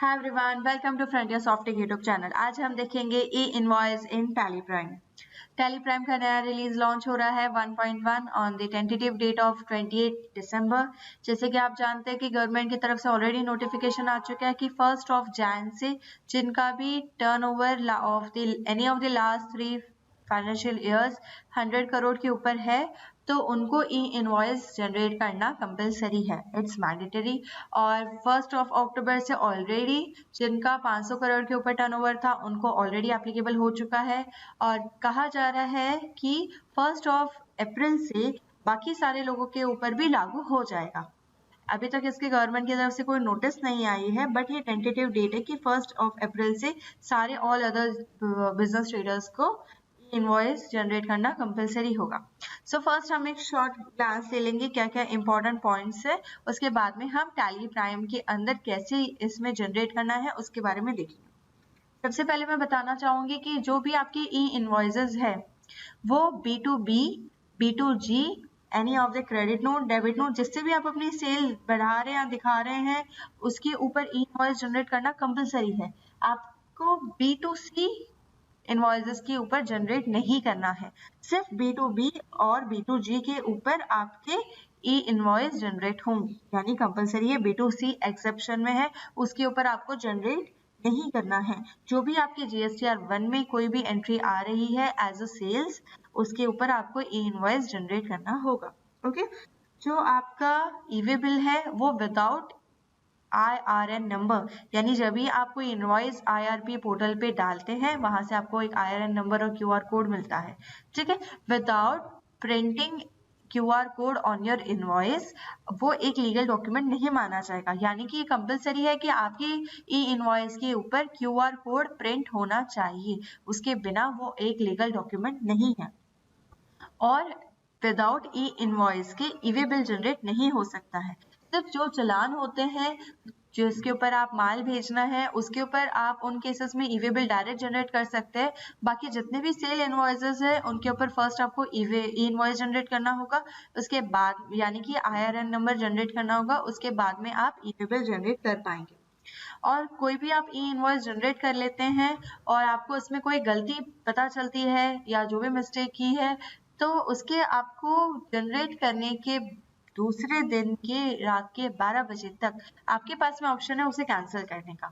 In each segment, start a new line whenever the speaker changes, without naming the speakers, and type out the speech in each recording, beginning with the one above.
Hi everyone, welcome to Frontier Software YouTube channel. आज हम देखेंगे E invoice in Tally Prime. Tally Prime का नया रिलीज लॉन्च हो रहा है 1.1 on the tentative date of 28 December. जैसे कि आप जानते हैं कि गवर्नमेंट की तरफ से ऑलरेडी नोटिफिकेशन आ चुका है कि 1 जनवरी से जिनका भी turnover of the any of the last 3 financial years 100 crore के ऊपर है तो उनको ई इनवॉइस जनरेट करना कंपलसरी है, इट्स मैंडेटरी। और 1 अक्टूबर से ऑलरेडी जिनका 500 करोड़ के ऊपर टर्नओवर था उनको ऑलरेडी एप्लीकेबल हो चुका है और कहा जा रहा है कि 1 अप्रैल से बाकी सारे लोगों के ऊपर भी लागू हो जाएगा। अभी तक इसकी गवर्नमेंट की तरफ से कोई नोटिस नहीं आई है, बट ये टेंटेटिव डेट है कि 1 अप्रैल से सारे ऑल अदर बिजनेस ट्रेडर्स को इनवॉइस जनरेट करना कंपलसरी होगा। सो फर्स्ट हम एक शॉर्ट ग्लांस ले लेंगे क्या क्या इंपॉर्टेंट पॉइंट्स है, उसके बाद में हम टैली प्राइम के अंदर कैसे इसमें जनरेट करना है उसके बारे में देखेंगे। सबसे पहले मैं बताना चाहूंगी कि जो भी आपकी ई इनवॉइसेस है वो B2B, B2G, any of the credit note, debit note, जिससे भी आप अपनी सेल बढ़ा रहे हैं या दिखा रहे हैं उसके ऊपर ई इनवॉइस जनरेट करना कंपलसरी है। आपको B2C इनवॉइसेस के ऊपर जनरेट नहीं करना है, सिर्फ B2B और B2G के ऊपर आपके ई इनवॉइस जनरेट होंगे, यानी कंपलसरी है। B2C एक्सेप्शन में है, उसके ऊपर आपको जनरेट नहीं करना है। जो भी आपके GSTR 1 में कोई भी एंट्री आ रही है एज अ सेल्स, उसके ऊपर आपको ई इनवॉइस जनरेट करना होगा। ओके, जो आपका ईवे बिल है वो विदाउट IRN नंबर, यानी जब भी आप कोई इनवॉइस IRP पोर्टल पे डालते हैं वहां से आपको एक IRN नंबर और QR कोड मिलता है, ठीक है। Without printing QR code on your invoice, वो एक लीगल डॉक्यूमेंट नहीं माना जाएगा, यानी कि कंपलसरी है कि आपकी ई इनवॉइस के ऊपर QR कोड प्रिंट होना चाहिए, उसके बिना वो एक लीगल डॉक्यूमेंट नहीं है। और विदाउट ई इनवॉइस के ईवे बिल जनरेट नहीं हो सकता है। सिर्फ जो चालान होते हैं जिसके ऊपर आप माल भेजना है उसके ऊपर आप उन केसेस में ईवे बिल डायरेक्ट जनरेट कर सकते हैं। बाकी जितने भी सेल इनवॉइसेस है उनके ऊपर फर्स्ट आपको ई इनवॉइस जनरेट करना होगा, उसके बाद यानी कि IRN नंबर जनरेट करना होगा, उसके बाद में आप ईवे बिल जनरेट कर पाएंगे। और कोई भी आप ई इनवॉइस जनरेट कर लेते हैं और आपको उसमें कोई गलती पता चलती है या जो भी मिस्टेक की है तो उसके आपको जनरेट करने के दूसरे दिन के रात के 12 बजे तक आपके पास में ऑप्शन है उसे कैंसिल करने का।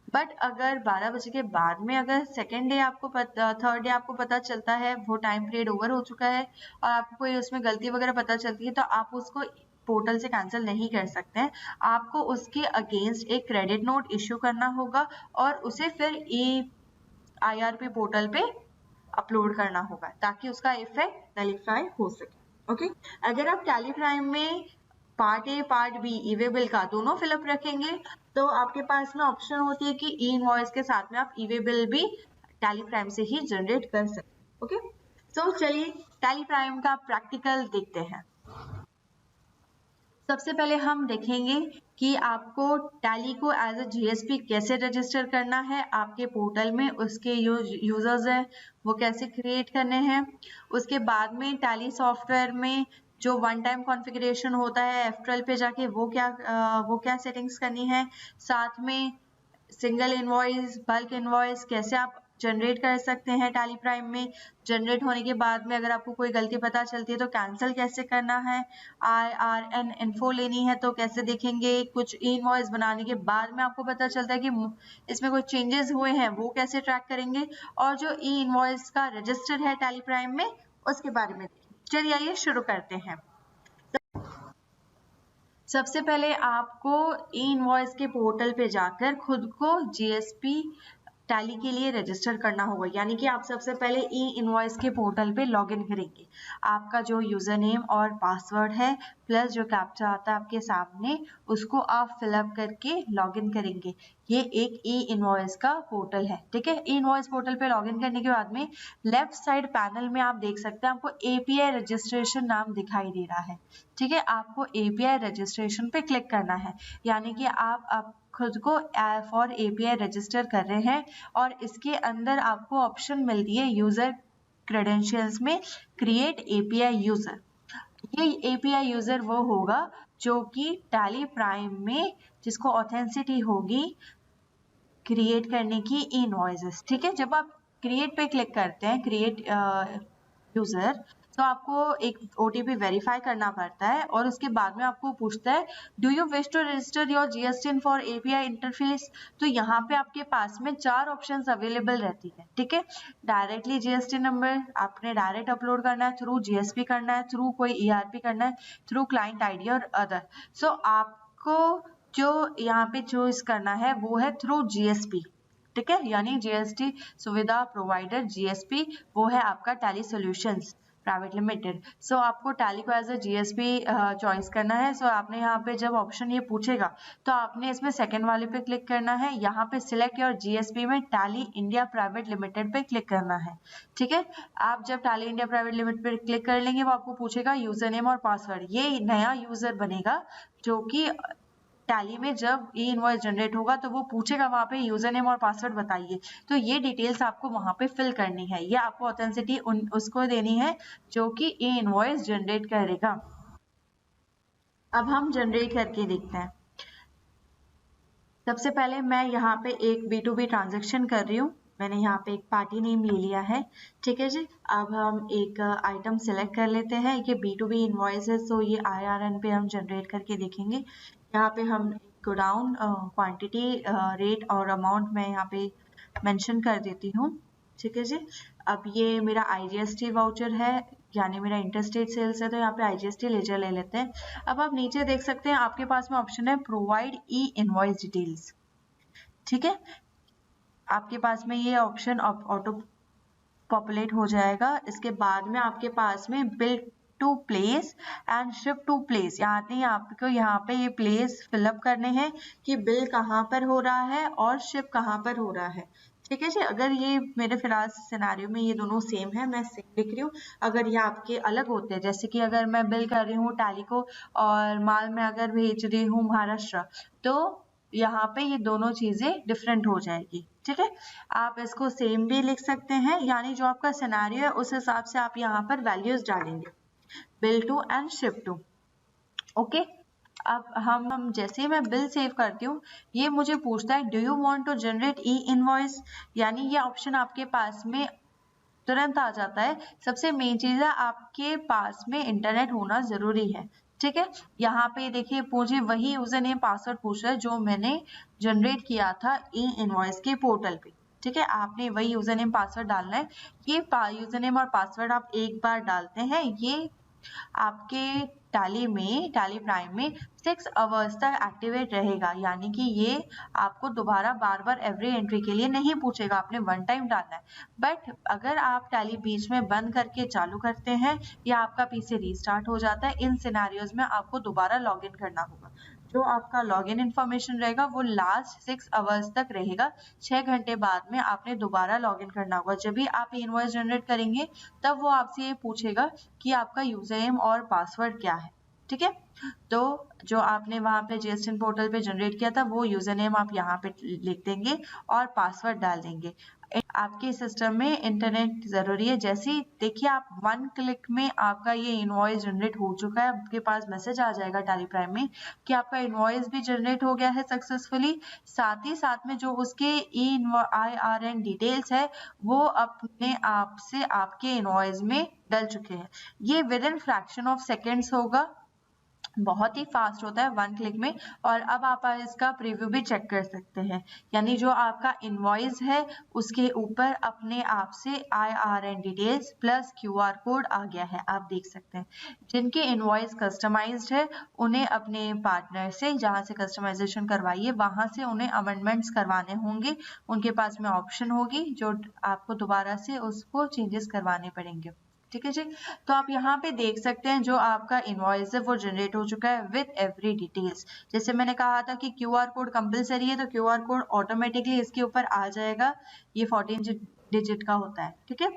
बट अगर 12 बजे के बाद में अगर सेकेंड डे आपको थर्ड डे आपको पता चलता है वो टाइम पीरियड ओवर हो चुका है और आपको कोई उसमें गलती वगैरह पता चलती है तो आप उसको पोर्टल से कैंसिल नहीं कर सकते हैं। आपको उसके अगेंस्ट एक क्रेडिट नोट इश्यू करना होगा और उसे फिर IRP पोर्टल पे अपलोड करना होगा ताकि उसका इफेक्ट नलिफाई हो सके। ओके, अगर आप टैली प्राइम में part A part B e way bill का दोनों फिलअप रखेंगे तो आपके पास में ऑप्शन होती है कि ई इनवॉइस के साथ में आप ईवे बिल भी टैली प्राइम से ही जनरेट कर सकते। ओके, तो चलिए टैली प्राइम का प्रैक्टिकल देखते हैं। सबसे पहले हम देखेंगे कि आपको टैली को एज अ GSP कैसे रजिस्टर करना है आपके पोर्टल में, उसके यूजर्स हैं वो कैसे क्रिएट करने हैं। उसके बाद में टैली सॉफ्टवेयर में जो वन टाइम कॉन्फ़िगरेशन होता है F12 पे जाके वो क्या सेटिंग्स करनी है। साथ में सिंगल इनवॉइस, बल्क इनवॉइस कैसे आप जनरेट कर सकते हैं टैली प्राइम में। जनरेट होने के बाद में अगर आपको कोई गलती पता चलती है तो कैंसिल कैसे करना है। IRN इन्फो लेनी है तो कैसे देखेंगे। कुछ इनवॉइस बनाने के बाद में आपको पता चलता है कि इसमें कोई चेंजेस हुए हैं वो कैसे ट्रैक करेंगे। और जो ई इनवॉइस का रजिस्टर है टैली प्राइम में उसके बारे में देखेंगे। चलिए आइए शुरू करते हैं। सबसे पहले आपको ई इनवॉइस के पोर्टल पे जाकर खुद को GSP टैली के लिए रजिस्टर करना होगा, यानी कि आप सबसे पहले ई इनवॉइस के पोर्टल पे लॉगिन करेंगे। आपका जो यूजर नेम और पासवर्ड है प्लस जो कैप्चा आता है आपके सामने उसको आप फिलअप करके लॉगिन करेंगे। ये एक ई इनवॉइस का पोर्टल है, ठीक है। ई इनवॉइस पोर्टल पे लॉगिन करने के बाद में लेफ्ट साइड पैनल में आप देख सकते हैं आपको API रजिस्ट्रेशन नाम दिखाई दे रहा है, ठीक है। आपको API रजिस्ट्रेशन पे क्लिक करना है, यानी कि आप खुद को फॉर API रजिस्टर कर रहे हैं और इसके अंदर आपको ऑप्शन मिलती है यूजर क्रेडेंशियल्स में क्रिएट API यूजर। ये API यूजर वो होगा जो कि टैली प्राइम में जिसको ऑथेंटिसिटी होगी क्रिएट करने की ई इनवॉइसेस। ठीक है, जब आप क्रिएट पे क्लिक करते हैं, क्रिएट यूजर, तो आपको एक OTP वेरीफाई करना पड़ता है और उसके बाद में आपको पूछता है do you wish to register your GST for API interface. तो यहाँ पे आपके पास में 4 ऑप्शंस अवेलेबल रहती है। ठीक है, डायरेक्टली GST नंबर आपने डायरेक्ट अपलोड करना है, थ्रू GSP करना है, थ्रू कोई ERP करना है, थ्रू क्लाइंट ID और अदर। सो आपको जो यहाँ पे चूज करना है वो है थ्रू GSP। ठीक है, यानी GST सुविधा प्रोवाइडर GSP वो है आपका टैली सॉल्यूशंस प्राइवेट लिमिटेड। सो आपको टैली को एज अ GSP चॉइस करना है। सो आपने यहाँ पे जब ऑप्शन ये पूछेगा तो आपने इसमें सेकंड वाले पे क्लिक करना है, यहाँ पे सिलेक्ट योर GSP में टैली इंडिया प्राइवेट लिमिटेड पे क्लिक करना है। ठीक है, आप जब टैली इंडिया प्राइवेट लिमिटेड पे क्लिक कर लेंगे वो आपको पूछेगा यूजर नेम और पासवर्ड। ये नया यूजर बनेगा जो कि टैली में जब ई इनवॉइस जनरेट होगा तो वो पूछेगा वहां पे यूजर नेम और पासवर्ड बताइए। तो ये डिटेल्स आपको वहां पे फिल करनी है, ये आपको ऑथेंटिसिटी उसको देनी है जो कि ई इनवॉइस जनरेट करेगा। अब हम जनरेट करके देखते हैं। सबसे पहले मैं यहाँ पे एक B2B ट्रांजेक्शन कर रही हूँ। मैंने यहाँ पे एक पार्टी नेम ले लिया है। ठीक है जी, अब हम एक आइटम सिलेक्ट कर लेते हैं। ये B2B इनवॉइस है, सो ये IRN पे हम जनरेट करके देखेंगे। यहाँ पे हम गोडाउन क्वांटिटी रेट और अमाउंट मैं यहाँ पे मेंशन कर देती हूँ। ठीक है जी, अब ये मेरा IGST वाउचर है, यानी मेरा इंटरस्टेट सेल्स है, तो यहाँ पे IGST लेजर ले लेते हैं। अब आप नीचे देख सकते हैं आपके पास में ऑप्शन है प्रोवाइड ई इनवॉइस डिटेल्स। ठीक है, आपके पास में ये ऑप्शन ऑटो पॉपुलेट हो जाएगा। इसके बाद में आपके पास में bill to place and ship to place, यानी आपको यहाँ पे ये प्लेस फिलअप करने हैं कि बिल कहाँ पर हो रहा है और शिप कहाँ पर हो रहा है। ठीक है जी, अगर ये मेरे फिलहाल सिनेरियो में ये दोनों सेम है, मैं सेम लिख रही हूँ। अगर ये आपके अलग होते हैं, जैसे कि अगर मैं बिल कर रही हूँ टैली को और माल में अगर भेज रही हूँ महाराष्ट्र, तो यहाँ पे ये दोनों चीजें डिफरेंट हो जाएगी। ठीक है, आप इसको सेम भी लिख सकते हैं, यानी जो आपका सिनेरियो है उस हिसाब से आप यहाँ पर वैल्यूज डालेंगे, bill to and ship to. Okay, अब हम जैसे ही मैं बिल सेव करती हूँ ये मुझे पूछता है do you want to generate E invoice, यानी ये ऑप्शन आपके पास में तुरंत आ जाता है। सबसे मेन चीज है आपके पास में इंटरनेट होना जरूरी है। ठीक है, यहाँ पे देखिए मुझे वही यूजर नेम पासवर्ड पूछ रहा है जो मैंने जनरेट किया था ई इनवॉइस के पोर्टल पे। ठीक है, आपने वही यूजर नेम पासवर्ड डालना है। ये यूजर नेम और पासवर्ड आप एक बार डालते हैं, ये आपके टैली प्राइम में 6 आवर्स तक एक्टिवेट रहेगा, यानी कि ये आपको दोबारा बार बार एवरी एंट्री के लिए नहीं पूछेगा, आपने वन टाइम डालना है। बट अगर आप टैली बीच में बंद करके चालू करते हैं या आपका PC रीस्टार्ट हो जाता है, इन सिनेरियोज में आपको दोबारा लॉग इन करना होगा। जो आपका लॉगिन इन्फॉर्मेशन रहेगा वो लास्ट 6 आवर्स तक रहेगा। 6 घंटे बाद में आपने दोबारा लॉगिन करना होगा। जब भी आप इनवॉइस जनरेट करेंगे तब वो आपसे ये पूछेगा कि आपका यूजर नेम और पासवर्ड क्या है। ठीक है, तो जो आपने वहां पे GST पोर्टल पे जनरेट किया था वो यूजर नेम आप यहाँ पे लिख देंगे और पासवर्ड डाल देंगे। आपके सिस्टम में इंटरनेट जरूरी है। जैसे ही देखिए आप 1 क्लिक में आपका ये इनवॉइस जनरेट हो चुका है, आपके पास मैसेज आ जाएगा टैली प्राइम में कि आपका इनवॉइस भी जनरेट हो गया है सक्सेसफुली। साथ ही साथ में जो उसके IRN डिटेल्स है वो अपने आप से आपके इनवॉइस में डल चुके हैं। ये with in fraction of seconds होगा, बहुत ही फास्ट होता है 1 क्लिक में। और अब आप इसका प्रीव्यू भी चेक कर सकते हैं, यानी जो आपका इनवॉइस है उसके ऊपर अपने आप से IRN details plus QR code आ गया है, आप देख सकते हैं। जिनके इनवॉइस कस्टमाइज्ड है उन्हें अपने पार्टनर से जहां से कस्टमाइजेशन करवाइए वहां से उन्हें अमेंडमेंट्स करवाने होंगे, उनके पास में ऑप्शन होगी जो आपको दोबारा से उसको चेंजेस करवाने पड़ेंगे। ठीक है जी, तो आप यहाँ पे देख सकते हैं जो आपका इनवॉइस है वो जनरेट हो चुका है विद एवरी डिटेल्स। जैसे मैंने कहा था कि QR कोड कंपलसरी है, तो QR कोड ऑटोमेटिकली इसके ऊपर आ जाएगा, ये 14 डिजिट का होता है। ठीक है,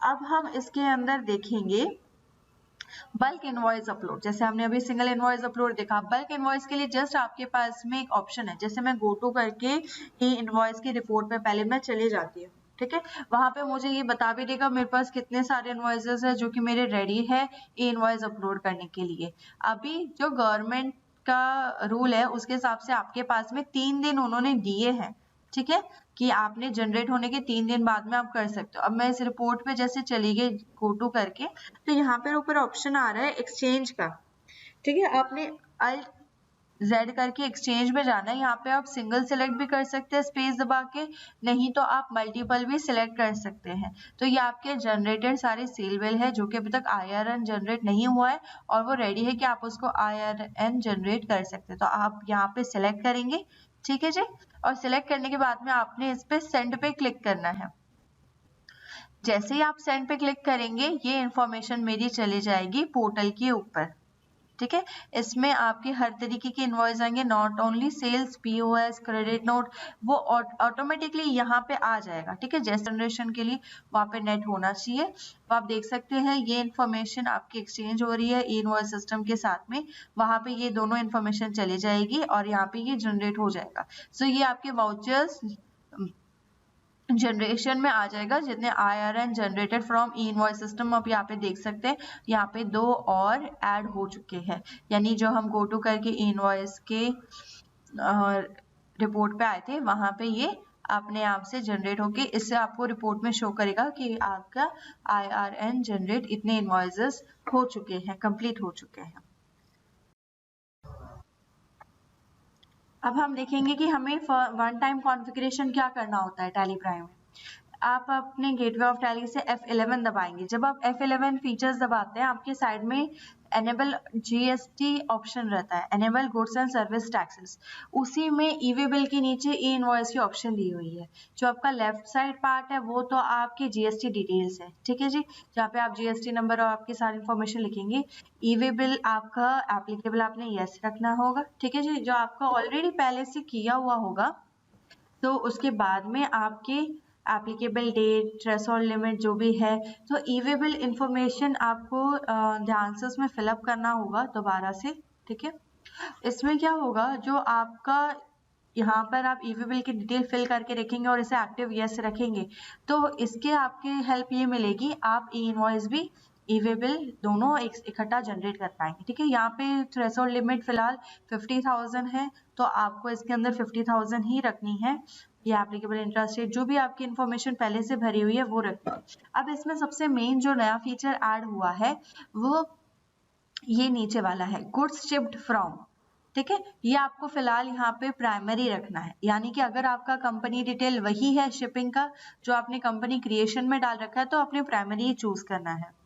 अब हम इसके अंदर देखेंगे बल्क इनवॉइस अपलोड। जैसे हमने अभी सिंगल इनवॉइस अपलोड देखा, बल्क इनवॉइस के लिए जस्ट आपके पास में एक ऑप्शन है। जैसे मैं गो टू करके ही इनवॉइस की रिपोर्ट पे पहले मैं चले जाती हूँ। ठीक है, वहां पे मुझे ये बता भी देगा मेरे पास कितने सारे इनवॉइसेस है जो कि मेरे रेडी है ई इनवॉइस अपलोड करने के लिए। अभी जो गवर्नमेंट का रूल है उसके हिसाब से आपके पास में 3 दिन उन्होंने दिए हैं ठीक है, कि आपने जनरेट होने के 3 दिन बाद में आप कर सकते हो। अब मैं इस रिपोर्ट पे जैसे चली गई गो टू करके, तो यहाँ पर ऊपर ऑप्शन आ रहा है एक्सचेंज का। ठीक है, आपने अल्ट Z करके एक्सचेंज में जाना है। यहाँ पे आप सिंगल सिलेक्ट भी कर सकते हैं स्पेस दबा के, नहीं तो आप मल्टीपल भी सिलेक्ट कर सकते हैं। तो ये आपके जनरेटेड सारे सेल बिल है जो कि अभी तक IRN जनरेट नहीं हुआ है और वो रेडी है कि आप उसको IRN जनरेट कर सकते हैं। तो आप यहाँ पे सिलेक्ट करेंगे, ठीक है जी, और सिलेक्ट करने के बाद में आपने इस पे सेंड पे क्लिक करना है। जैसे ही आप सेंड पे क्लिक करेंगे ये इंफॉर्मेशन मेरी चली जाएगी पोर्टल के ऊपर। ठीक है, इसमें आपके हर तरीके के इनवॉइस आएंगे, not only sales, POS, credit note, वो ऑटोमेटिकली यहाँ पे आ जाएगा। ठीक है, जैसे जनरेशन के लिए वहाँ पे नेट होना चाहिए। तो आप देख सकते हैं ये इन्फॉर्मेशन आपकी एक्सचेंज हो रही है इनवॉइस सिस्टम के साथ में, वहाँ पे ये दोनों इन्फॉर्मेशन चली जाएगी और यहाँ पे ये जनरेट हो जाएगा। सो ये आपके वाउचर्स जनरेशन में आ जाएगा जितने IRN generated from E invoice system. आप यहाँ पे देख सकते हैं यहाँ पे 2 और ऐड हो चुके हैं, यानी जो हम गो टू करके ई इनवॉइस के रिपोर्ट पे आए थे वहां पे ये अपने आप से जनरेट होके इससे आपको रिपोर्ट में शो करेगा कि आपका IRN जनरेट इतने इनवॉइसेस हो चुके हैं, कंप्लीट हो चुके हैं। अब हम देखेंगे कि हमें वन टाइम कॉन्फ़िगरेशन क्या करना होता है टैली प्राइम में। आप अपने गेटवे ऑफ टैली से F11 दबाएंगे। जब आप F11 फीचर्स दबाते हैं आपके साइड में एनेबल GST ऑप्शन रहता है, enable goods and service taxes. उसी में ईवी बिल के नीचे ई इनवॉइस की ऑप्शन दी हुई है। जो आपका लेफ्ट साइड पार्ट है वो तो आपके GST डिटेल्स है, ठीक है जी, जहाँ पे आप GST नंबर और आपकी सारी इन्फॉर्मेशन लिखेंगे। ईवी बिल आपका एप्लीकेबल आपने यस रखना होगा, ठीक है जी, जो आपका ऑलरेडी पहले से किया हुआ होगा। तो उसके बाद में आपके एप्लीकेबल डेट, थ्रेशोल्ड लिमिट जो भी है, तो ईवी बिल इंफॉर्मेशन आपको ध्यान से उसमें फिलअप करना होगा दोबारा से। ठीक है, इसमें क्या होगा, जो आपका यहाँ पर आप ईवी बिल की डिटेल फिल करके रखेंगे और इसे एक्टिव यस रखेंगे, तो इसके आपके हेल्प ये मिलेगी, आप ई इनवॉइस भी ईवी बिल दोनों इकट्ठा जनरेट कर पाएंगे। ठीक है, यहाँ पे थ्रेशोल्ड लिमिट फिलहाल 50,000 है, तो आपको इसके अंदर 50,000 ही रखनी है। ये एप्लीकेबल इंटरेस्ट रेट जो भी आपकी इन्फॉर्मेशन पहले से भरी हुई है वो रखनी है। अब इसमें सबसे मेन जो नया फीचर ऐड हुआ है वो ये नीचे वाला है, गुड्स शिप्ड फ्रॉम। ठीक है, ये आपको फिलहाल यहाँ पे प्राइमरी रखना है, यानी कि अगर आपका कंपनी डिटेल वही है शिपिंग का जो आपने कंपनी क्रिएशन में डाल रखा है तो आपने प्राइमरी ही चूज करना है।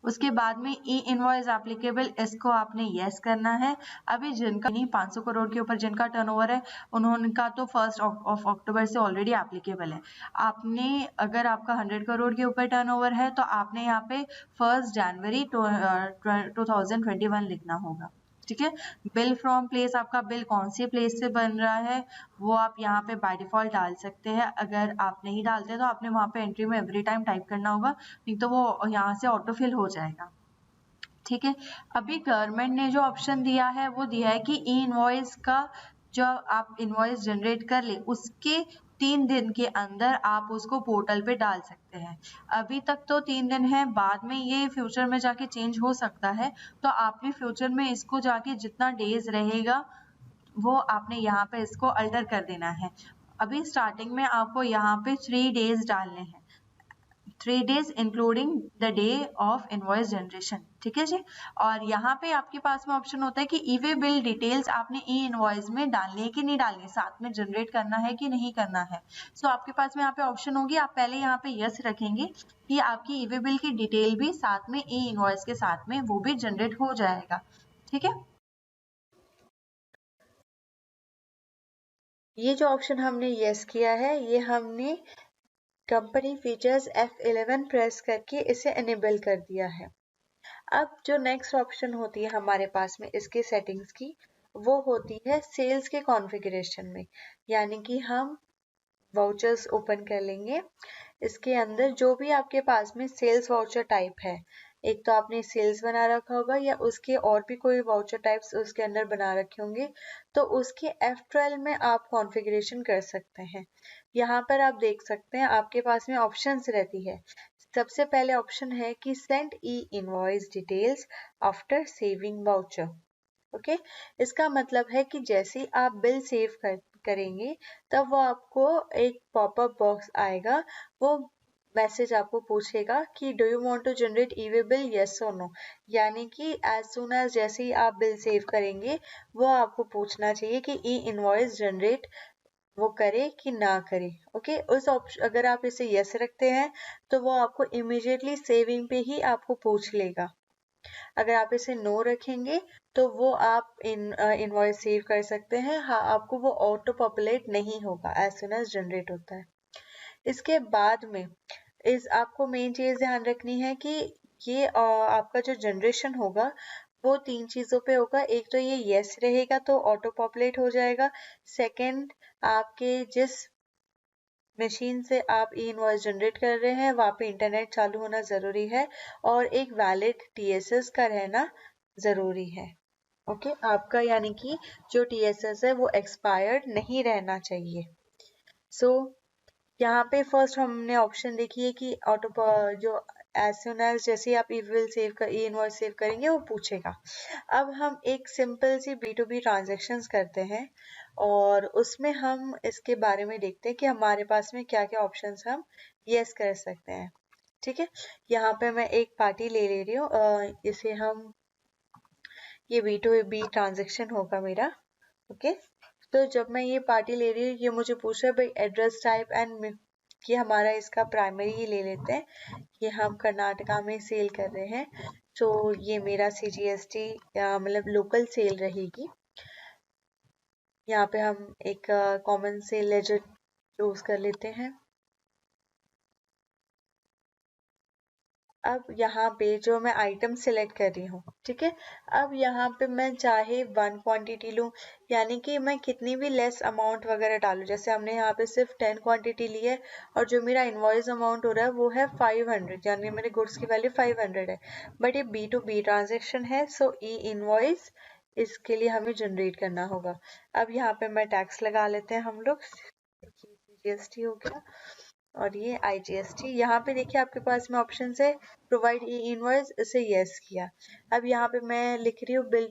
उसके बाद में ई इनवॉइस एप्लीकेबल, इसको आपने यस करना है। अभी जिनका नहीं 500 करोड़ के ऊपर जिनका टर्नओवर है उनका तो 1 अक्टूबर से ऑलरेडी एप्लीकेबल है। आपने अगर आपका 100 करोड़ के ऊपर टर्नओवर है तो आपने यहाँ पे 1 जनवरी 2021 लिखना होगा। ठीक है, बिल फ्रॉम प्लेस, आपका बिल कौन सी प्लेस से बन रहा है वो आप यहाँ पे बाय डिफॉल्ट डाल सकते हैं। अगर आप नहीं डालते तो आपने वहाँ पे एंट्री में एवरी टाइम टाइप करना होगा, नहीं तो वो यहाँ से ऑटोफिल हो जाएगा। ठीक है, अभी गवर्नमेंट ने जो ऑप्शन दिया है वो दिया है कि ई इनवॉइस का जो आप इनवॉइस जनरेट कर ले उसके 3 दिन के अंदर आप उसको पोर्टल पे डाल सकते हैं। अभी तक तो 3 दिन है, बाद में ये फ्यूचर में जाके चेंज हो सकता है, तो आपने फ्यूचर में इसको जाके जितना डेज रहेगा वो आपने यहाँ पे इसको अल्टर कर देना है। अभी स्टार्टिंग में आपको यहाँ पे 3 डेज डालने हैं, 3 days including the day of invoice generation. ठीक है जी, और यहाँ पे आपके पास में ऑप्शन होता है कि ईवी बिल डिटेल्स आपने ई इनवॉइस में डालनी है कि नहीं डालनी है, साथ में जनरेट करना है कि नहीं करना है। सो आपके पास में यहाँ पे ऑप्शन होगी, आप पहले यहाँ पे यस रखेंगे कि आपकी ईवी बिल की डिटेल भी साथ में ई इनवॉइस के साथ में वो भी जनरेट हो जाएगा। ठीक है, ये जो ऑप्शन हमने यस किया है ये हमने कंपनी फीचर्स F11 प्रेस करके इसे एनेबल कर दिया है। अब जो नेक्स्ट ऑप्शन होती है हमारे पास में इसके सेटिंग्स की, वो होती है सेल्स के कॉन्फ़िगरेशन में, यानी कि हम वाउचर्स ओपन कर लेंगे। इसके अंदर जो भी आपके पास में सेल्स वाउचर टाइप है, एक तो आपने सेल्स बना रखा होगा या उसके और भी कोई वाउचर टाइप्स उसके अंदर बना रखे होंगे, तो उसके F12 में आप कॉन्फ़िगरेशन कर सकते हैं। यहाँ पर आप देख सकते हैं आपके पास में ऑप्शंस रहती है। सबसे पहले ऑप्शन है कि सेंड ई invoice details after saving voucher. Okay, इसका मतलब है कि जैसे आप बिल सेव करेंगे तब वो आपको एक पॉपअप बॉक्स आएगा, वो मैसेज आपको पूछेगा कि do you want to generate e way bill, yes और नो। यानी कि एज सून एज जैसे ही आप बिल सेव करेंगे वो आपको पूछना चाहिए कि ई इनवॉइस जनरेट वो करे कि ना करे। ओके, उस ऑप्शन अगर आप इसे यस रखते हैं तो वो आपको इमीडिएटली सेविंग पे ही आपको पूछ लेगा। अगर आप इसे नो रखेंगे तो वो आप इनवॉइस सेव कर सकते हैं। हाँ, आपको वो ऑटो पॉपुलेट नहीं होगा एज सुन एज जनरेट होता है। इसके बाद में आपको मेन चीज ध्यान रखनी है कि ये आपका जो जनरेशन होगा वो 3 चीजों पे होगा। एक तो ये यस रहेगा तो ऑटो पॉपुलेट हो जाएगा। सेकंड, आपके जिस मशीन से आप ई इनवॉइस जनरेट कर रहे हैं वहाँ पे इंटरनेट चालू होना जरूरी है और एक वैलिड टीएसएस का रहना जरूरी है। ओके, आपका यानी कि जो टीएसएस है वो एक्सपायर्ड नहीं रहना चाहिए। सो यहाँ पे फर्स्ट हमने ऑप्शन देखी है कि ऑटो जो एज सुन एज जैसे आप ई इनवॉइस सेव करेंगे वो पूछेगा। अब हम एक सिंपल सी B2B ट्रांजेक्शन्स करते हैं और उसमें हम इसके बारे में देखते हैं कि हमारे पास में क्या क्या ऑप्शंस हम यस कर सकते हैं। ठीक है, यहाँ पे मैं एक पार्टी ले रही हूँ, इसे हम ये B2B ट्रांजेक्शन होगा मेरा। ओके, तो जब मैं ये पार्टी ले रही हूँ ये मुझे पूछ रहा है भाई एड्रेस टाइप एंड कि हमारा इसका प्राइमरी ही ले लेते हैं, ये हम कर्नाटका में सेल कर रहे हैं तो ये मेरा CGST मतलब लोकल सेल रहेगी। यहाँ पे हम एक कॉमन सेल लेजर चूज कर लेते हैं। अब यहाँ पे जो मैं आइटम सिलेक्ट कर रही हूँ, ठीक है, अब यहाँ पे मैं चाहे 1 क्वांटिटी लूँ यानी कि मैं कितनी भी लेस अमाउंट वगैरह डालूँ। जैसे हमने यहाँ पे सिर्फ 10 क्वांटिटी ली है और जो मेरा इनवॉइस अमाउंट हो रहा है वो है 500, यानी मेरे गुड्स की वैल्यू 500 है। बट ये B2B ट्रांजेक्शन है सो ई इनवॉइस इसके लिए हमें जनरेट करना होगा। अब यहाँ पे मैं टैक्स लगा लेते हैं हम लोग, GST हो गया और ये IGST। यहाँ पे देखिए आपके पास में ऑप्शन है प्रोवाइड ई इनवॉइस, इसे यस किया। अब यहाँ पे मैं लिख रही हूँ bill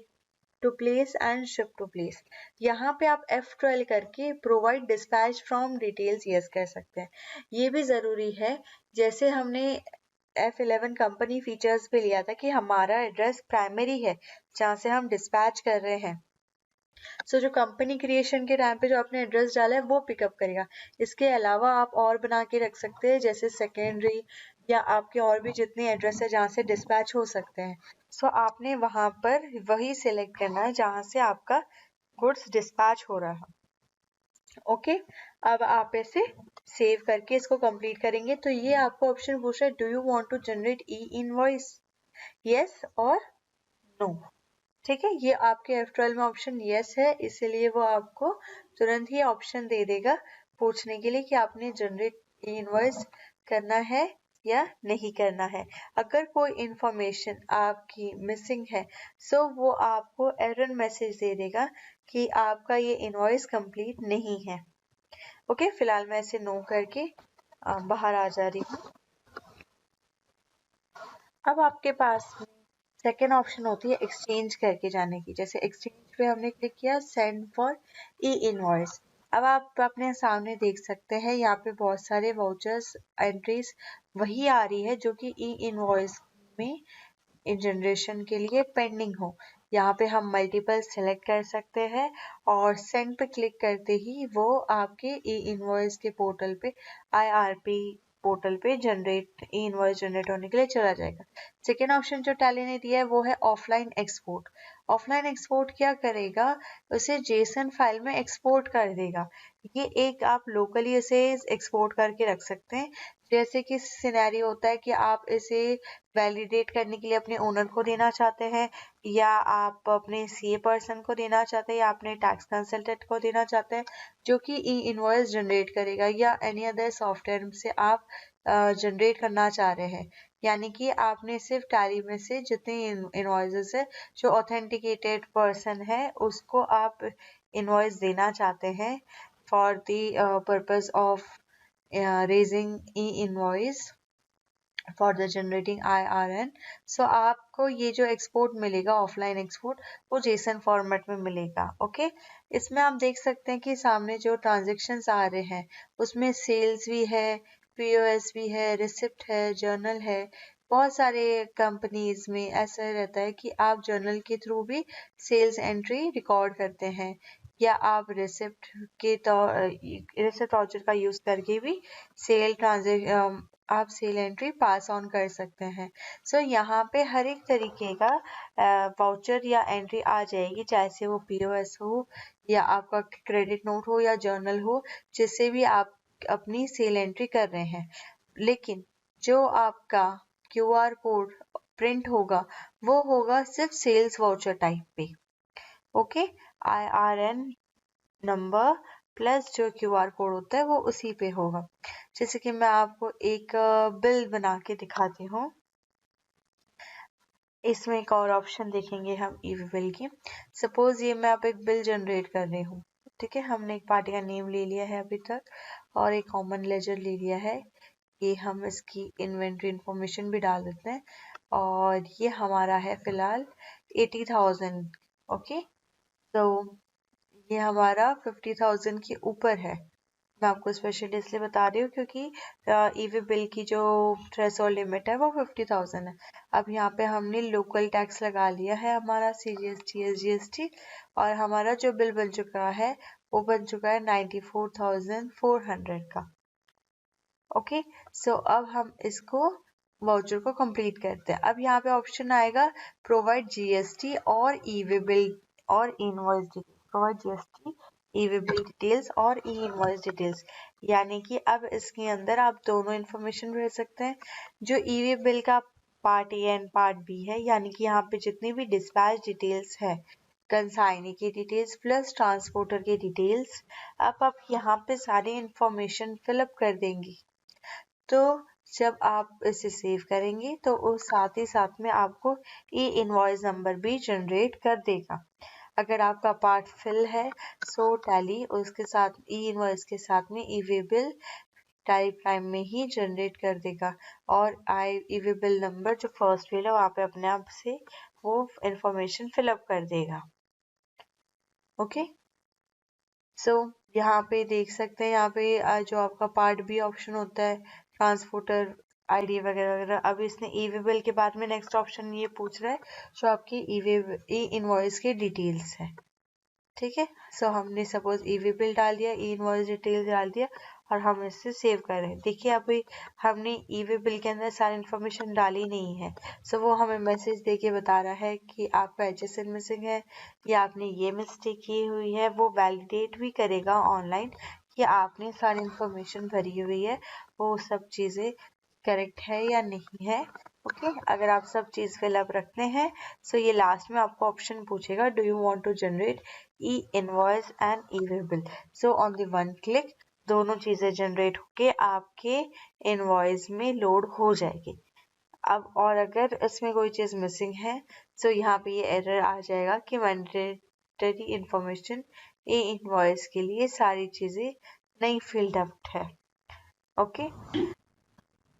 to place and ship to place. यहाँ पे आप F12 करके provide dispatch from details yes कर सकते हैं। ये भी जरूरी है, जैसे हमने F11 कंपनी फीचर्स पे लिया था कि हमारा एड्रेस प्राइमरी है जहाँ से हम डिस्पैच कर रहे हैं। सो जो कंपनी क्रिएशन के टाइम पे जो आपने एड्रेस डाला है वो पिकअप करेगा। इसके अलावा आप और बना के रख सकते हैं जैसे सेकेंडरी या आपके और भी जितने एड्रेस है जहाँ से डिस्पैच हो सकते हैं। सो आपने वहां पर वही सिलेक्ट करना है जहाँ से आपका गुड्स डिस्पैच हो रहा है। ओके, अब आप इसे सेव करके इसको कंप्लीट करेंगे तो ये आपको ऑप्शन पूछ रहा है do you want to generate E invoice, yes और नो। ठीक है, ये आपके F12 में ऑप्शन यस है इसलिए वो आपको तुरंत ही ऑप्शन दे देगा पूछने के लिए कि आपने जनरेट इनवॉइस करना है या नहीं करना है। अगर कोई इंफॉर्मेशन आपकी मिसिंग है सो वो आपको एरर मैसेज दे देगा कि आपका ये इनवॉइस कंप्लीट नहीं है। ओके, फिलहाल मैं इसे नो करके बाहर आ जा रही हूँ। अब आपके पास सेकेंड ऑप्शन होती है एक्सचेंज करके जाने की। जैसे एक्सचेंज पे हमने क्लिक किया सेंड फॉर ई इनवॉइस। अब आप अपने सामने देख सकते हैं यहाँ पे बहुत सारे वाउचर्स एंट्रीज वही आ रही है जो कि ई इनवॉइस में जनरेशन के लिए पेंडिंग हो। यहाँ पे हम मल्टीपल सेलेक्ट कर सकते हैं और सेंड पे क्लिक करते ही वो आपके ई इनवॉइस के पोर्टल पे IRP पोर्टल पे जनरेट ई इनवॉइस जनरेट होने के लिए चला जाएगा। सेकेंड ऑप्शन जो टैली ने दिया है वो है ऑफलाइन एक्सपोर्ट। ऑफलाइन एक्सपोर्ट क्या करेगा, उसे जेसन फाइल में एक्सपोर्ट कर देगा। ये एक आप लोकली इसे एक्सपोर्ट करके रख सकते हैं। जैसे कि सिनेरियो होता है कि आप इसे वैलिडेट करने के लिए अपने ओनर को देना चाहते हैं या आप अपने CA पर्सन को देना चाहते हैं या अपने टैक्स कंसल्टेंट को देना चाहते हैं जो कि ई इनवॉइस जनरेट करेगा या एनी अदर सॉफ्टवेयर से आप जनरेट करना चाह रहे हैं। यानी कि आपने सिर्फ टैली में से जितने इनवॉइसेस है जो ऑथेंटिकेटेड पर्सन है उसको आप इनवॉइस देना चाहते हैं for the purpose of raising E invoice for the generating IRN। सो आपको ये जो एक्सपोर्ट मिलेगा, ऑफलाइन एक्सपोर्ट, वो जेसन फॉर्मेट में मिलेगा। ओके, इसमें आप देख सकते हैं कि सामने जो ट्रांजेक्शन्स आ रहे हैं उसमें सेल्स भी है, POS भी है, रिसिप्ट है, जर्नल है। बहुत सारे कंपनीज में ऐसा रहता है कि आप जर्नल के थ्रू भी सेल्स एंट्री रिकॉर्ड करते हैं, या आप रिसिप्ट के रिसिप्ट वाउचर का यूज करके भी आप सेल एंट्री पास ऑन कर सकते हैं। सो यहाँ पे हर एक तरीके का वाउचर या एंट्री आ जाएगी, चाहे से वो POS हो या आपका क्रेडिट नोट हो या जर्नल हो, जिससे भी आप अपनी सेल एंट्री कर रहे हैं। लेकिन जो आपका QR कोड प्रिंट होगा वो होगा सिर्फ सेल्स वाउचर टाइप पे। ओके, IRN नंबर प्लस जो QR कोड होता है वो उसी पे होगा। जैसे कि मैं आपको एक बिल बना के दिखाती हूँ। इसमें एक और ऑप्शन देखेंगे हम ईवी बिल की। सपोज ये मैं आप एक बिल जनरेट कर रही हूँ, ठीक है। हमने एक पार्टी का नेम ले लिया है अभी तक और एक कॉमन लेजर ले लिया है। ये हम इसकी इन्वेंट्री इंफॉर्मेशन भी डाल देते हैं और ये हमारा है फिलहाल 80,000। ओके, तो ये हमारा 50,000 के ऊपर है। मैं आपको स्पेशली इसलिए बता रही हूँ क्योंकि ईवी बिल की जो थ्रेशोल्ड लिमिट है वो 50,000 है। अब यहाँ पे हमने लोकल टैक्स लगा लिया है हमारा CGST SGST, और हमारा जो बिल बन चुका है वो बन चुका है 94,400 का। ओके, सो अब हम इसको वाउचर को कंप्लीट करते हैं। अब यहाँ पे ऑप्शन आएगा प्रोवाइड GST और ईवी बिल और invoice detail. Provide GST, EV bill details और ई इनवॉइस डिटेल्स, यानी कि अब इसके अंदर आप दोनों इंफॉर्मेशन भर सकते हैं। जो ईवी बिल का part A and part B है, यानी कि यहाँ पे जितनी भी डिस्पैच डिटेल्स है, कंसाइनी की डिटेल्स प्लस ट्रांसपोर्टर की डिटेल्स, अब आप यहाँ पे सारी इंफॉर्मेशन फिलअप कर देंगी। तो जब आप इसे सेव करेंगे तो उस साथ ही साथ में आपको ई इनवॉइस नंबर भी जनरेट कर देगा। अगर आपका पार्ट फिल है सो टैली उसके साथ ई इनवॉइस के साथ में ईवी बिल टैली प्राइम में ही जनरेट कर देगा, और ईवी बिल नंबर जो फर्स्ट फिल है वहाँ पे अपने आप से वो इंफॉर्मेशन फिलअप कर देगा। ओके, सो यहाँ पे देख सकते हैं, यहाँ पे जो आपका पार्ट B ऑप्शन होता है, ट्रांसपोर्टर ID वगैरह वगैरह, अब इसने ईवी बिल के बाद में नेक्स्ट ऑप्शन ये पूछ रहा है जो आपकी ई इनवॉइस की डिटेल्स है। ठीक है, सो हमने सपोज ईवी बिल डाल दिया, ई इनवॉइस डिटेल्स डाल दिया और हम इससे सेव कर रहे हैं। देखिए अभी हमने ईवी बिल के अंदर सारी इन्फॉर्मेशन डाली नहीं है, सो वो हमें मैसेज देके बता रहा है कि आपका HSN मिसिंग है या आपने ये मिस्टेक की हुई है। वो वैलिडेट भी करेगा ऑनलाइन कि आपने सारी इन्फॉर्मेशन भरी हुई है, वो सब चीज़ें करेक्ट है या नहीं है। ओके, अगर आप सब चीज़ फिलअप रखते हैं सो ये लास्ट में आपको ऑप्शन पूछेगा do you want to generate E invoice and e way bill. So on the one click दोनों चीज़ें जनरेट होके आपके इनवॉइस में लोड हो जाएगी। अब और अगर इसमें कोई चीज़ मिसिंग है सो यहाँ पे ये एरर आ जाएगा कि मैंडेटरी इंफॉर्मेशन ई इनवॉइस के लिए सारी चीज़ें नहीं फिल्ड अप है। ओके,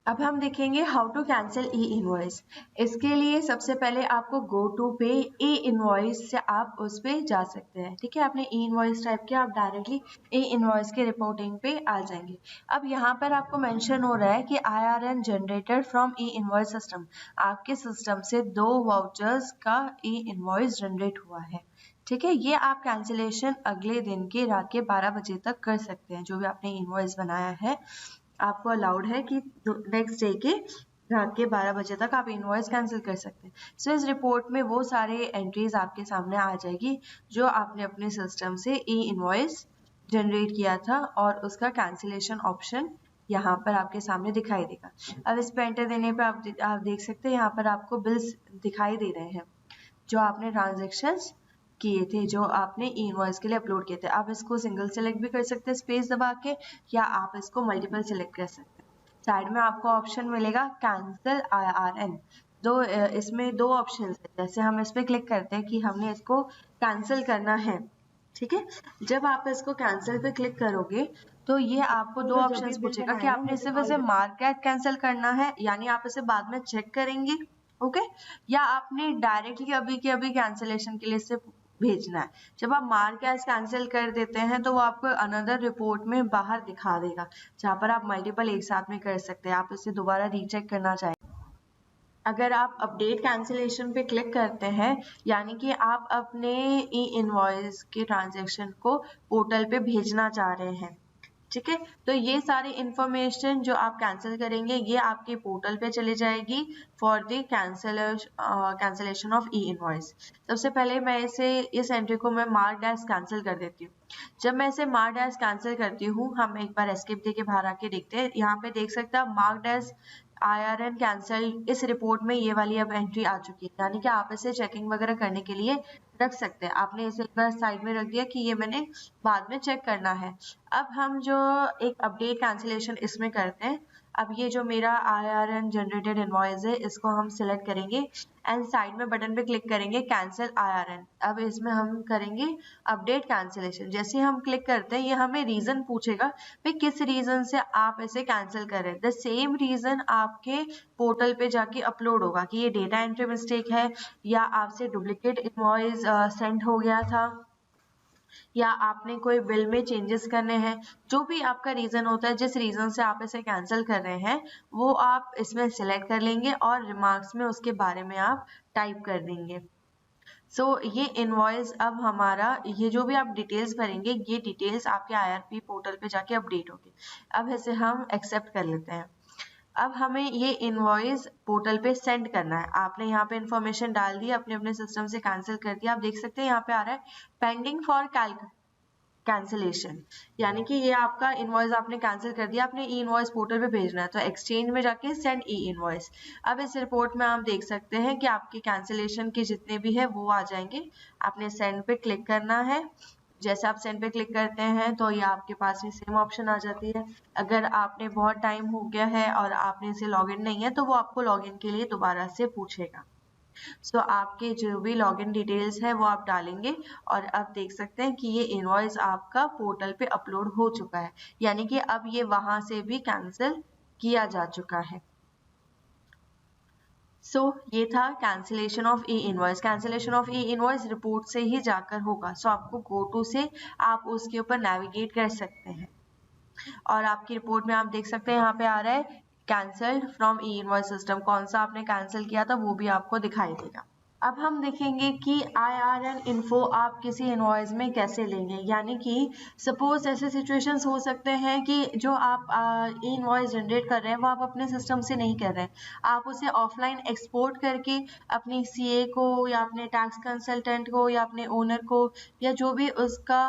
अब हम देखेंगे how to cancel E invoice. इसके लिए सबसे पहले आपको गो टू पे ई इनवॉइस से आप उस पे जा सकते हैं। ठीक है, आपने ई इनवॉइस टाइप किया, आप डायरेक्टली ई इनवॉइस के रिपोर्टिंग पे आ जाएंगे। अब यहाँ पर आपको मेंशन हो रहा है कि IRN generated from E invoice system, आपके सिस्टम से 2 वाउचर्स का ई इनवॉइस जनरेट हुआ है। ठीक है, ये आप कैंसिलेशन अगले दिन के रात के 12 बजे तक कर सकते हैं। जो भी आपने इनवॉइस बनाया है आपको अलाउड है कि नेक्स्ट डे के रात के 12 बजे तक आप इनवॉइस कैंसिल कर सकते हैं। सो इस रिपोर्ट में वो सारे एंट्रीज आपके सामने आ जाएगी जो आपने अपने सिस्टम से ई इनवॉइस जनरेट किया था, और उसका कैंसिलेशन ऑप्शन यहाँ पर आपके सामने दिखाई देगा। अब इस पे एंटर देने पे आप देख सकते हैं यहाँ पर आपको बिल्स दिखाई दे रहे हैं जो आपने ट्रांजेक्शन्स किए थे, जो आपने ई इनवॉइस के लिए अपलोड किए थे। आप इसको सिंगल सेलेक्ट भी कर सकते हैं स्पेस दबा के, या आप इसको मल्टीपल सेलेक्ट कर सकते हैं। साइड में आपको ऑप्शन मिलेगा कैंसिल IRN। इसमें 2 ऑप्शन है। जैसे हम इस पर क्लिक करते हैं कि हमने इसको कैंसिल करना है, ठीक है। जब आप इसको कैंसिल पे क्लिक करोगे तो ये आपको दो ऑप्शंस पूछेगा कि आपने सिर्फ इसे मार्क एज कैंसिल करना है, यानी आप इसे बाद में चेक करेंगे, ओके, या आपने डायरेक्टली अभी के अभी कैंसिलेशन के लिए इसे भेजना है। जब आप मार्क एज कैंसिल कर देते हैं तो वो आपको अनदर रिपोर्ट में बाहर दिखा देगा, जहाँ पर आप मल्टीपल एक साथ में कर सकते हैं। आप इसे दोबारा रीचेक करना चाहें, अगर आप अपडेट कैंसिलेशन पे क्लिक करते हैं, यानी कि आप अपने ई इनवॉइस के ट्रांजैक्शन को पोर्टल पे भेजना चाह रहे हैं, ठीक है, तो ये सारी इंफॉर्मेशन जो आप कैंसिल करेंगे ये आपके पोर्टल पे चली जाएगी for the cancellation of E invoice. सबसे पहले मैं इस एंट्री को मैं मार्क एज कैंसिल कर देती हूँ। जब मैं इसे मार्क एज कैंसिल करती हूँ, हम एक बार एस्केप देके बाहर आके देखते हैं। यहाँ पे देख सकते हैं मार्क्ड एज IRN कैंसिल, इस रिपोर्ट में ये वाली अब एंट्री आ चुकी है, यानी कि आप इसे चेकिंग वगैरह करने के लिए रख सकते हैं। आपने इसे एक बार साइड में रख दिया कि ये मैंने बाद में चेक करना है। अब हम जो एक अपडेट कैंसिलेशन इसमें करते हैं, अब ये जो मेरा IRN जनरेटेड इनवॉइस है इसको हम सिलेक्ट करेंगे एंड साइड में बटन पे क्लिक करेंगे कैंसिल IRN। अब इसमें हम करेंगे अपडेट कैंसिलेशन। जैसे ही हम क्लिक करते हैं ये हमें रीजन पूछेगा भाई किस रीजन से आप इसे कैंसिल कर रहे हैं। द सेम रीजन आपके पोर्टल पे जाके अपलोड होगा कि ये डेटा एंट्री मिस्टेक है, या आपसे डुप्लीकेट इनवॉइस सेंड हो गया था, या आपने कोई बिल में चेंजेस करने हैं। जो भी आपका रीजन होता है, जिस रीजन से आप इसे कैंसिल कर रहे हैं वो आप इसमें सिलेक्ट कर लेंगे और रिमार्क्स में उसके बारे में आप टाइप कर देंगे। ये इनवॉइस अब हमारा, ये जो भी आप डिटेल्स भरेंगे ये डिटेल्स आपके IRP पोर्टल पे जाके अपडेट होगी। अब इसे हम एक्सेप्ट कर लेते हैं। अब हमें ये इनवॉइस पोर्टल पे सेंड करना है। आपने यहाँ पे इंफॉर्मेशन डाल दी, अपने अपने सिस्टम से कैंसिल कर दिया। आप देख सकते हैं यहाँ पे आ रहा है पेंडिंग फॉर कैंसिलेशन, यानी कि ये आपका इनवॉइस आपने कैंसिल कर दिया, आपने ई इनवॉइस पोर्टल पे भेजना है, तो एक्सचेंज में जाके सेंड ई इनवॉइस। अब इस रिपोर्ट में आप देख सकते हैं कि आपके कैंसिलेशन के जितने भी है वो आ जाएंगे। आपने सेंड पे क्लिक करना है। जैसे आप सेंड पे क्लिक करते हैं तो ये आपके पास में सेम ऑप्शन आ जाती है। अगर आपने बहुत टाइम हो गया है और आपने इसे लॉगिन नहीं है तो वो आपको लॉगिन के लिए दोबारा से पूछेगा। आपके जो भी लॉगिन डिटेल्स है वो आप डालेंगे और अब देख सकते हैं कि ये इनवॉइस आपका पोर्टल पे अपलोड हो चुका है, यानी कि अब ये वहां से भी कैंसिल किया जा चुका है। ये था cancellation of E invoice. Cancellation of E invoice report से ही जाकर होगा। आपको गो टू से आप उसके ऊपर नेविगेट कर सकते हैं और आपकी रिपोर्ट में आप देख सकते हैं यहाँ पे आ रहा है cancelled from E invoice system. कौन सा आपने कैंसिल किया था वो भी आपको दिखाई देगा। अब हम देखेंगे कि IRN इन्फो आप किसी इनवॉइस में कैसे लेंगे, यानी कि सपोज ऐसे सिचुएशंस हो सकते हैं कि जो आप इनवॉइस जनरेट कर रहे हैं वो आप अपने सिस्टम से नहीं कर रहे हैं, आप उसे ऑफलाइन एक्सपोर्ट करके अपनी CA को या अपने टैक्स कंसल्टेंट को या अपने ओनर को या जो भी उसका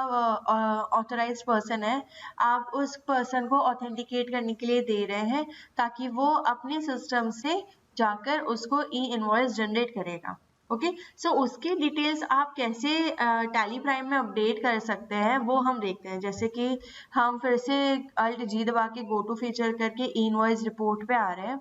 ऑथराइज्ड पर्सन है, आप उस पर्सन को ऑथेंटिकेट करने के लिए दे रहे हैं ताकि वो अपने सिस्टम से जाकर उसको ई इनवॉइस जनरेट करेगा। ओके, उसके डिटेल्स आप कैसे टैली प्राइम में अपडेट कर सकते हैं वो हम देखते हैं। जैसे कि हम फिर से अल्ट जी दबा के गो टू फीचर करके ई इनवॉइस रिपोर्ट पे आ रहे हैं।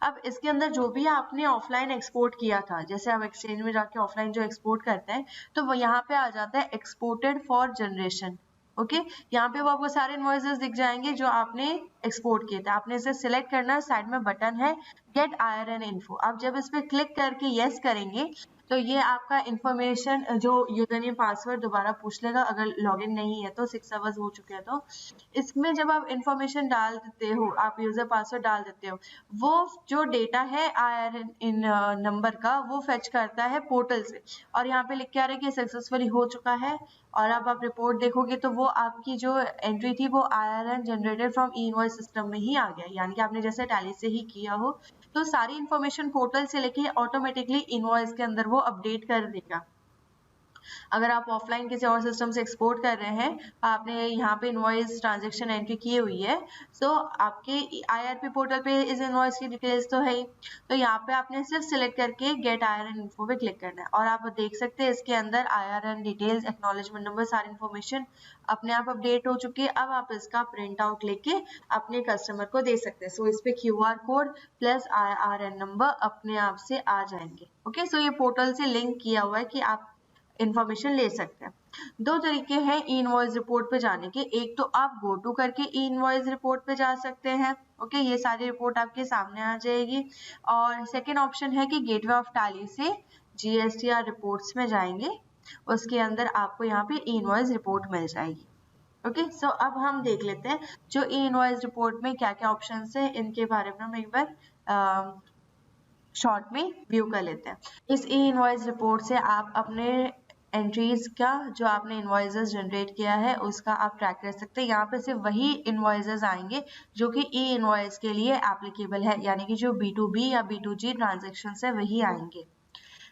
अब इसके अंदर जो भी आपने ऑफलाइन एक्सपोर्ट किया था, जैसे आप एक्सचेंज में जाके ऑफलाइन जो एक्सपोर्ट करते हैं तो वो यहाँ पे आ जाता है एक्सपोर्टेड फॉर जनरेशन। ओके, यहाँ पे वो आपको सारे इनवॉइसेस दिख जाएंगे जो आपने एक्सपोर्ट किए थे। आपने इसे सिलेक्ट करना है, साइड में बटन है गेट IRN इन्फो। आप जब इस पे क्लिक करके यस करेंगे तो ये आपका इंफॉर्मेशन जो यूजर नेम पासवर्ड दोबारा पूछ लेगा अगर लॉगिन नहीं है तो 6 आवर्स हो चुके हैं तो। इसमें जब आप इंफॉर्मेशन डाल देते हो, आप यूजर पासवर्ड डाल देते हो, वो जो डेटा है IRN इन नंबर का वो फेच करता है पोर्टल से और यहाँ पे लिख के आ रहा है कि सक्सेसफुली हो चुका है। और अब आप रिपोर्ट देखोगे तो वो आपकी जो एंट्री थी वो IRN generated from E invoice system में ही आ गया, यानी कि आपने जैसे टैली से ही किया हो। तो सारी इंफॉर्मेशन पोर्टल से लेके ऑटोमेटिकली इनवॉइस के अंदर वो अपडेट कर देगा। अगर आप ऑफलाइन किसी और सिस्टम से एक्सपोर्ट कर रहे हैं, आपने यहाँ पे इनवॉइस ट्रांजैक्शन एंट्री की हुई है, आपके IRP पोर्टल पे इस इनवॉइस की डिटेल्स तो है ही, तो यहाँ पे आपने सिर्फ सिलेक्ट करके गेट IRN इन्फो पे क्लिक करना है और आप देख सकते हैं इसके अंदर IRN डिटेल्स, एक्नॉलेजमेंट नंबर, सारी इन्फॉर्मेशन अपने आप अपडेट हो चुकी है। अब आप इसका प्रिंट आउट लेके अपने कस्टमर को दे सकते हैं। इस पे QR code plus IRN number अपने आप से आ जाएंगे। ओके, ये पोर्टल से लिंक किया हुआ है कि आप इंफॉर्मेशन ले सकते हैं। दो तरीके हैं ई इनवॉइस रिपोर्ट पे जाने के। एक तो आप गो टू करके ई इनवॉइस रिपोर्ट पे जा सकते हैं, ओके, ये सारी रिपोर्ट आपके सामने आ जाएगी। और सेकेंड ऑप्शन है कि गेटवे ऑफ टैली से GSTR रिपोर्ट्स में जाएंगे, उसके अंदर आपको यहाँ पे ई इनवॉइस रिपोर्ट मिल जाएगी। ओके, सो अब हम देख लेते हैं जो ई इनवॉइस रिपोर्ट में क्या क्या ऑप्शन है, इनके बारे में हम एक बार शॉर्ट में व्यू कर लेते हैं। इस ई इनवॉइस रिपोर्ट से आप अपने एंट्रीज का, जो आपने इनवॉइसेस जनरेट किया है उसका आप ट्रैक कर सकते हैं। यहाँ पे सिर्फ वही इनवॉइसेस आएंगे जो कि ई इनवॉइस के लिए एप्लीकेबल है, यानी कि जो B2B या B2G ट्रांजेक्शन है वही आएंगे।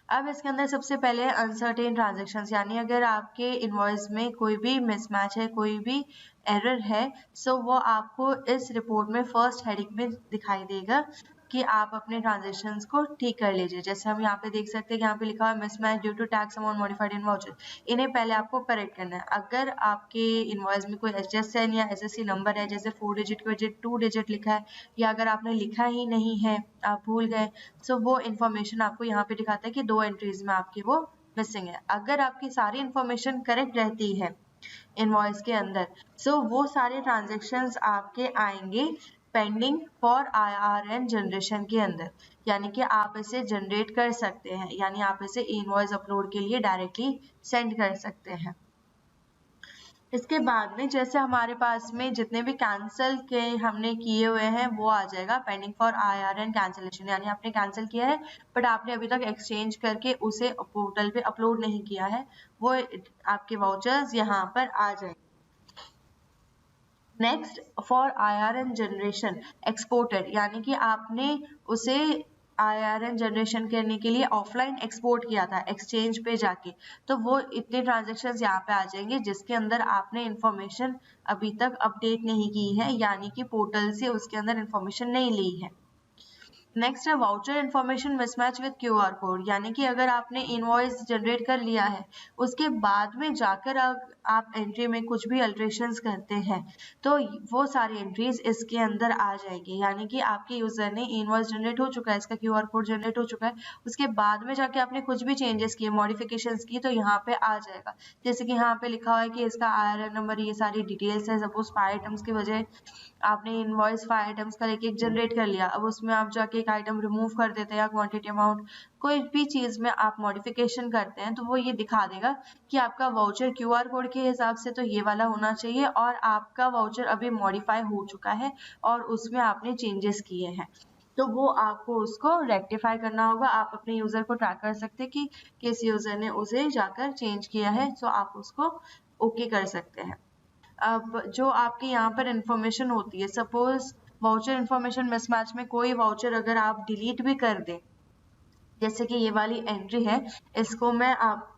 अब इसके अंदर सबसे पहले अनसर्टेन ट्रांजेक्शन्स, यानी अगर आपके इनवॉइस में कोई भी मिसमैच है, कोई भी एरर है, सो वो आपको इस रिपोर्ट में फर्स्ट हेडिंग में दिखाई देगा कि आप अपने ट्रांजेक्शन्स को ठीक कर लीजिए। जैसे हम यहाँ पे देख सकते हैं कि यहाँ पे लिखा हुआ है mismatch due to tax amount modified in voucher. इन्हें पहले आपको करेक्ट करना है। अगर आपके इनवॉइस में कोई HSN या SSC नंबर है, जैसे 4 डिजिट की वजह 2 डिजिट लिखा है, या अगर आपने लिखा ही नहीं है, आप भूल गए, सो वो इन्फॉर्मेशन आपको यहाँ पे दिखाता है कि 2 एंट्रीज में आपकी वो मिसिंग है। अगर आपकी सारी इन्फॉर्मेशन करेक्ट रहती है इनवॉइस के अंदर, सो वो सारे ट्रांजेक्शन्स आपके आएंगे पेंडिंग फॉर IRN जनरेशन के अंदर, यानी कि आप इसे जनरेट कर सकते हैं, यानी आप इसे इनवॉइस अपलोड के लिए डायरेक्टली सेंड कर सकते हैं। इसके बाद में जैसे हमारे पास में जितने भी कैंसिल के हमने किए हुए हैं वो आ जाएगा पेंडिंग फॉर IRN कैंसिलेशन, यानी आपने कैंसिल किया है बट आपने अभी तक एक्सचेंज करके उसे पोर्टल पे अपलोड नहीं किया है, वो आपके वाउचर्स यहाँ पर आ जाएंगे। Next for IRN generation exported, यानी कि आपने उसे IRN जनरेशन करने के लिए ऑफलाइन एक्सपोर्ट किया था एक्सचेंज पे जाके, तो वो इतने ट्रांजेक्शन्स यहाँ पे आ जाएंगे जिसके अंदर आपने इंफॉर्मेशन अभी तक अपडेट नहीं की है, यानी कि पोर्टल से उसके अंदर इंफॉर्मेशन नहीं ली है। नेक्स्ट है voucher information mismatch with QR code, यानी कि अगर आपने इनवॉइस जनरेट कर लिया है उसके बाद में जाकर आप एंट्री में कुछ भी अल्ट्रेशंस करते हैं तो वो सारी एंट्रीज इसके अंदर आ जाएगी, यानी कि आपके यूजर ने इनवॉइस जनरेट हो चुका है, इसका QR कोड जनरेट हो चुका है, उसके बाद में जाके आपने कुछ भी चेंजेस किए, मॉडिफिकेशंस की, तो यहाँ पे आ जाएगा। जैसे कि यहाँ पे लिखा हुआ है कि इसका IRN नंबर, ये सारी डिटेल्स है। सपोज 5 आइटम्स की बजाय आपने इनवॉइस 5 आइटम्स का एक जनरेट कर लिया, अब उसमें आप जाके एक आइटम रिमूव कर देते हैं या क्वांटिटी अमाउंट कोई भी चीज में आप मॉडिफिकेशन करते हैं, तो वो ये दिखा देगा कि आपका वाउचर QR कोड के हिसाब से तो ये वाला होना चाहिए और आपका वाउचर अभी मॉडिफाई हो चुका है और उसमें आपने चेंजेस किए हैं, तो वो आपको उसको रेक्टिफाई करना होगा। आप अपने यूजर को ट्रैक कर सकते हैं कि किस यूजर ने उसे जाकर चेंज किया है, तो आप उसको ओके कर सकते हैं। अब जो आपकी यहाँ पर इंफॉर्मेशन होती है, सपोज वाउचर इंफॉर्मेशन मिसमैच में कोई वाउचर अगर आप डिलीट भी कर दें, जैसे कि ये वाली एंट्री है, इसको मैं आप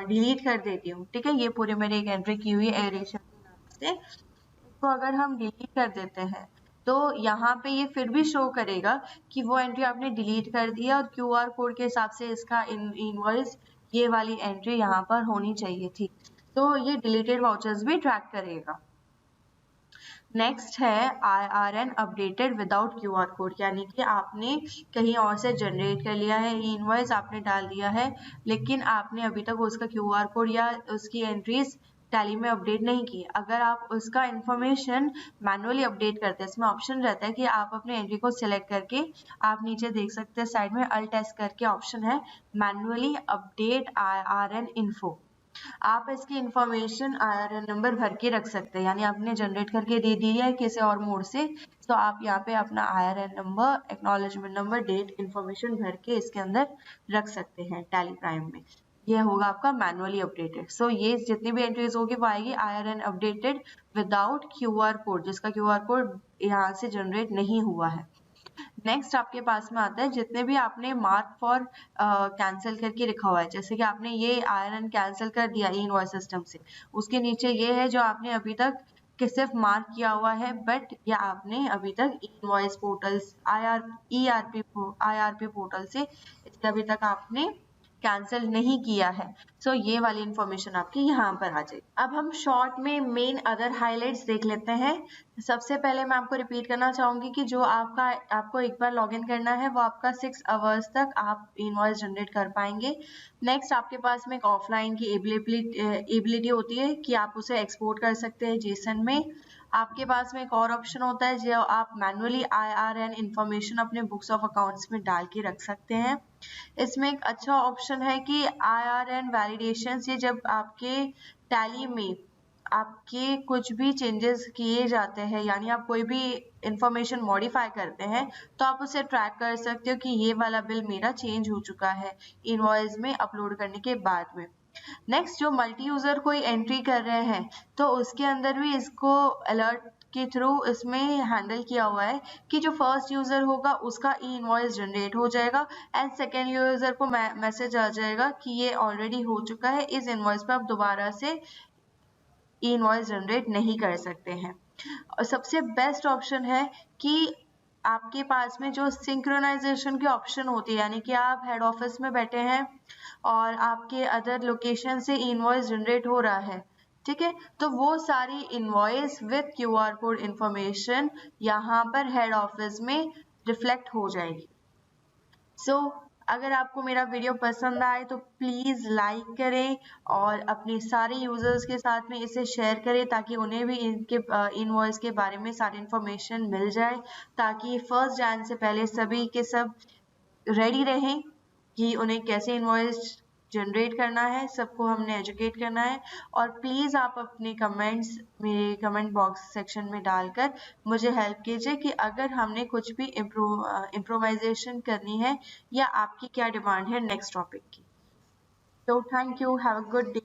डिलीट कर देती हूँ, ठीक है, ये पूरी मेरी एक एंट्री की हुई है एरेशन के नाम से, इसको अगर हम डिलीट कर देते हैं तो यहाँ पे ये फिर भी शो करेगा कि वो एंट्री आपने डिलीट कर दिया और QR कोड के हिसाब से इसका इनवॉइस ये वाली एंट्री यहाँ पर होनी चाहिए थी, तो ये डिलीटेड वाउचर्स भी ट्रैक करेगा। नेक्स्ट है IRN updated without QR code, यानी कि आपने कहीं और से जनरेट कर लिया है इनवॉइस, आपने डाल दिया है, लेकिन आपने अभी तक उसका QR कोड या उसकी एंट्रीज टैली में अपडेट नहीं की। अगर आप उसका इंफॉर्मेशन मैनुअली अपडेट करते हैं, इसमें ऑप्शन रहता है कि आप अपने एंट्री को सिलेक्ट करके, आप नीचे देख सकते हैं साइड में अल्ट एस करके ऑप्शन है, मैनुअली अपडेट IRN इन्फो, आप इसकी इंफॉर्मेशन IRN नंबर भर के रख सकते हैं, यानी आपने जनरेट करके दे दी है किसी और मोड से, तो आप यहाँ पे अपना IRN number, acknowledgement number, date, information भर के इसके अंदर रख सकते हैं टैली प्राइम में। ये होगा आपका मैनुअली अपडेटेड। सो ये जितनी भी एंट्रीज होगी वो आएगी IRN updated without QR code, जिसका QR कोड यहाँ से जनरेट नहीं हुआ है। नेक्स्ट आपके पास में आता है जितने भी आपने मार्क फॉर कैंसिल करके लिखा हुआ है, जैसे कि आपने ये IRN कैंसिल कर दिया इनवॉइस सिस्टम से, उसके नीचे ये है जो आपने अभी तक कि सिर्फ मार्क किया हुआ है, बट ये आपने अभी तक इनवॉइस पोर्टल्स IRP पोर्टल से इसके अभी तक आपने कैंसिल नहीं किया है। सो ये वाली इंफॉर्मेशन आपकी यहाँ पर आ जाएगी। अब हम शॉर्ट में मेन अदर हाइलाइट्स देख लेते हैं। सबसे पहले मैं आपको रिपीट करना चाहूंगी कि जो आपको एक बार लॉगिन करना है वो आपका 6 आवर्स तक आप इनवॉइस जनरेट कर पाएंगे। नेक्स्ट आपके पास में एक ऑफलाइन की एबिलिटी होती है कि आप उसे एक्सपोर्ट कर सकते हैं जेसन में। आपके पास में एक और ऑप्शन होता है जो आप मैनुअली IRN इंफॉर्मेशन अपने बुक्स ऑफ अकाउंट्स में डाल के रख सकते हैं। इसमें एक अच्छा ऑप्शन है कि IRN वैलिडेशन, ये जब आपके टैली में आपके कुछ भी चेंजेस किए जाते हैं, यानी आप कोई भी इंफॉर्मेशन मॉडिफाई करते हैं, तो आप उसे ट्रैक कर सकते हो कि ये वाला बिल मेरा चेंज हो चुका है इनवॉइस में अपलोड करने के बाद में। नेक्स्ट, जो मल्टी यूजर कोई एंट्री कर रहे हैं तो उसके अंदर भी इसको अलर्ट के थ्रू इसमें हैंडल किया हुआ है कि जो फर्स्ट यूजर होगा उसका ई इनवॉइस जनरेट हो जाएगा एंड सेकेंड यूजर को मैसेज आ जाएगा कि ये ऑलरेडी हो चुका है, इस इनवॉइस पर आप दोबारा से ई इनवॉइस जनरेट नहीं कर सकते हैं। और सबसे बेस्ट ऑप्शन है कि आपके पास में जो सिंक्रोनाइजेशन की ऑप्शन होती है, यानी कि आप हेड ऑफिस में बैठे हैं और आपके अदर लोकेशन से इनवॉइस जनरेट हो रहा है, ठीक है, तो वो सारी invoice with QR code information यहाँ पर हेड ऑफिस में रिफ्लेक्ट हो जाएगी। सो अगर आपको मेरा वीडियो पसंद आए तो प्लीज़ लाइक करें और अपने सारे यूजर्स के साथ में इसे शेयर करें ताकि उन्हें भी इनके इनवॉइस के बारे में सारी इंफॉर्मेशन मिल जाए, ताकि 1 जैन से पहले सभी के सब रेडी रहें कि उन्हें कैसे इनवॉइस जनरेट करना है, सबको हमने एजुकेट करना है। और प्लीज़ आप अपने कमेंट्स मेरे कमेंट बॉक्स सेक्शन में डालकर मुझे हेल्प कीजिए कि अगर हमने कुछ भी इम्प्रोवाइजेशन करनी है या आपकी क्या डिमांड है नेक्स्ट टॉपिक की। तो thank you, have a good day.